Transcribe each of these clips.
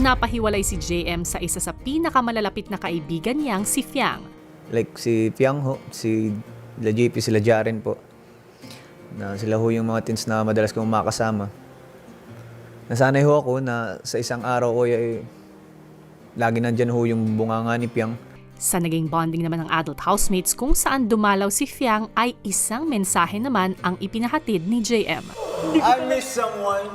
Napahiwalay si JM sa isa sa pinakamalalapit na kaibigan niyang si Fiang. Like si Piang ho, si La JP, sila Jaren po. Na sila ho yung mga teens na madalas kong makasama. Nasanay ho ako na sa isang araw ko lagi nandyan ho yung bunganga ni Piang. Sa naging bonding naman ng adult housemates kung saan dumalaw si Fiang ay isang mensahe naman ang ipinahatid ni JM. I miss someone.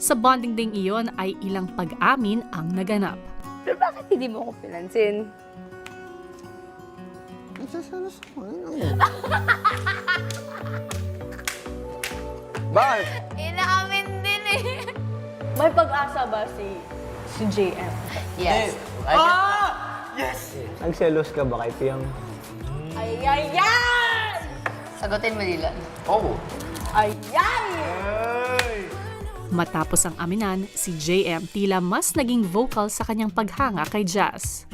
Sa bonding ding iyon ay ilang pag-amin ang naganap. Pero bakit hindi mo ko pinansin? Bakit? Inaamin din eh. May pag-asa ba si JM? Yes. Yes! Nagselos ka ba kay Piang? Ay, ay, ay! Sagutin mo, Dylan. Oh. Ay, ay! Matapos ang aminan, si JM tila mas naging vocal sa kanyang paghanga kay Jazz.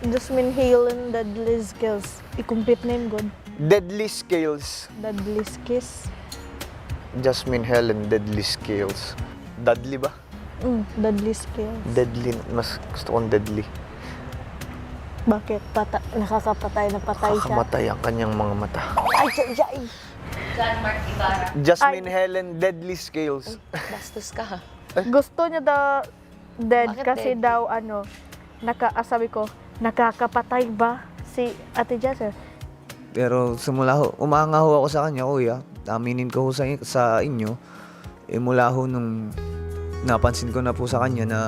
Jasmine Halen, Dudley's Kills. I-complete name good. Deadly Scales. Dudley's Kiss. Jasmine Helen, Deadly Scales. Dudley ba? Dudley's Kills. Deadly. Mas gusto kong deadly. Bakit? Nakakapatay na patay siya. Kakamatay ang kanyang mga mata. Ay, ay, ay! John Mark Ibarra. Jasmine Helen, Deadly Scales. Bastos ka ha. Gusto niya daw dead Bakit kasi dead? daw sabi ko, nakakapatay ba si Ate Jazz? Pero simula ho, umanga ho ako sa kanya, kuya. Aminin ko ho sa inyo. Mula ho nung napansin ko na po sa kanya na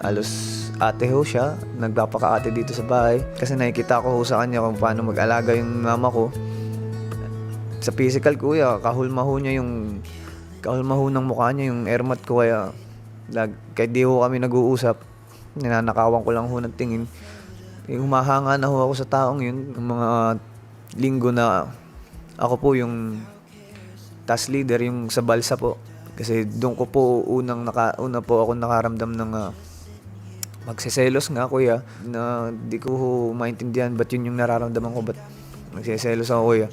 halos ate ho siya, nagpapaka-ate dito sa bahay. Kasi nakikita ko ho sa kanya kung paano mag-alaga yung mama ko. Sa physical, kuya, kahulmaho ng mukha niya, yung ermat ko, kaya kahit di ho kami nag-uusap, ninanakawan ko lang ho ng tingin. Humahanga na ho ako sa taong yun, yung mga linggo na ako po yung task leader, yung sa balsa po. Kasi doon ko po una po ako nakaramdam ng magseselos nga, kuya, na di ko ho maintindihan ba't yun yung nararamdaman ko, ba't magseselos ako, kuya.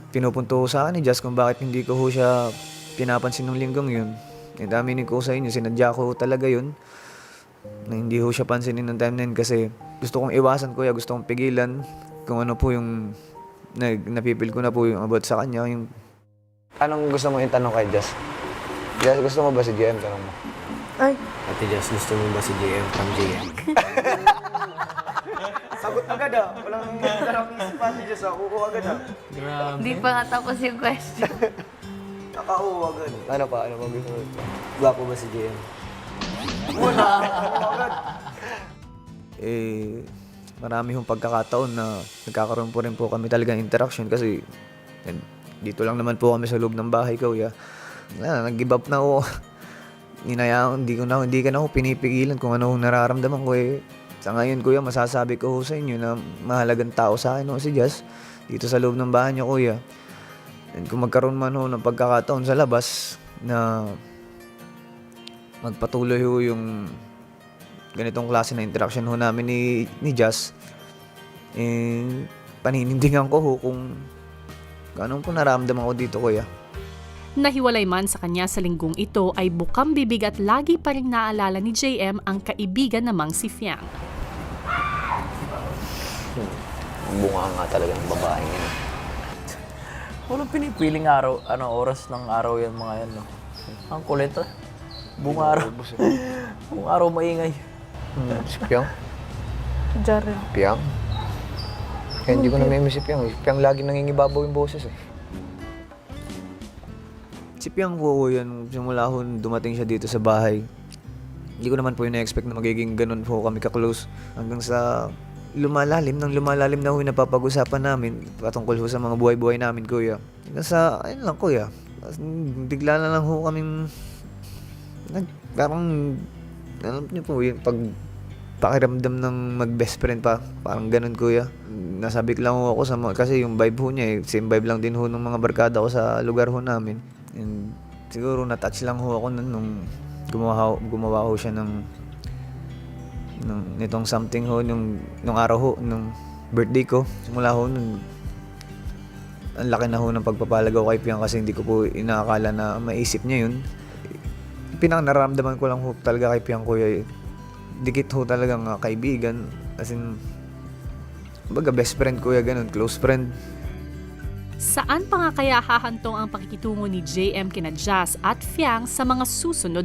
Pinupunto ko sa akin ni Jazz kung bakit hindi ko ho siya pinapansin nung linggong yun. Aminin ko sa inyo, sinadya ko talaga yun na hindi ho siya pansinin ng time na yun kasi gusto kong iwasan, kuya, gusto kong pigilan kung ano po yung napipil ko na po yung about sa kanya. Yung... Anong gusto mo itanong kay Jazz? Jazz, gusto mo ba si JM? Tanong mo. Ay, Ate Jazz, gusto mo ba si JM from JM? Sagot agad ah. Walang tarang isip Ate Jazz ah. Oo agad ah. Hindi pa nga tapos yung question. Naka-oo agad. Ano pa? Ano pa gusto mo? Gwapo ba si JM? Wala. Oo agad. Marami hong pagkakataon na nagkakaroon po rin po kami talagang interaction kasi dito lang naman po kami sa loob ng bahay, kuya. Nag-give up na ako. Hindi ka na ako pinipigilan kung ano nararamdaman ko eh. Sa ngayon, kuya, masasabi ko sa inyo na mahalagang tao sa akin si Jazz dito sa loob ng bahay niya, kuya. And kung magkaroon man ng pagkakataon sa labas na magpatuloy ho yung ganitong klase na interaction ho namin ni Jazz, paninindigan ko ho kung anong po nararamdaman ko dito, kuya. Nahiwalay man sa kanya sa linggong ito ay bukang bibig at lagi pa rin naalala ni JM ang kaibigan namang si Fiang. Bunga nga talagang babae niya. Walang pinipiling oras ng araw yan mga yan. No? Ang kulit ah. Buong araw. Buong araw maingay. Si Piang? Jaren. Piang? Kaya hindi ko na-miss si Piang. Si Piang lagi nangingibabaw yung boses eh. Si Piang po yan, simula ho dumating siya dito sa bahay. Hindi ko naman po yung na-expect na magiging ganun po kami ka-close. Hanggang sa lumalalim na ho yung napapag-usapan namin patungkol ho sa mga buhay-buhay namin, kuya. Hanggang sa, ayun lang, kuya. Bigla na lang ho kaming parang, alam niyo po, yung pakiramdam ng mag-best friend pa. Parang ganun, kuya. Nasabik lang ho ako kasi yung vibe ho niya same vibe lang din ho ng mga barkada ko sa lugar ho namin. And siguro na-touch lang ho ako nung gumawa ho siya nitong something ho nung araw ho, nung birthday ko. Simula ho nun, ang laki na ho ng pagpapalagaw kay Piang kasi hindi ko po inaakala na maisip niya yun. pinakanaramdaman ko lang ho talaga kay Piang Kuya, dikit ho talagang kaibigan. As in, baga best friend kuya, ganun, close friend. Saan pa nga kaya hahantong ang pakikitungo ni JM kina Jazz at Fiang sa mga susunod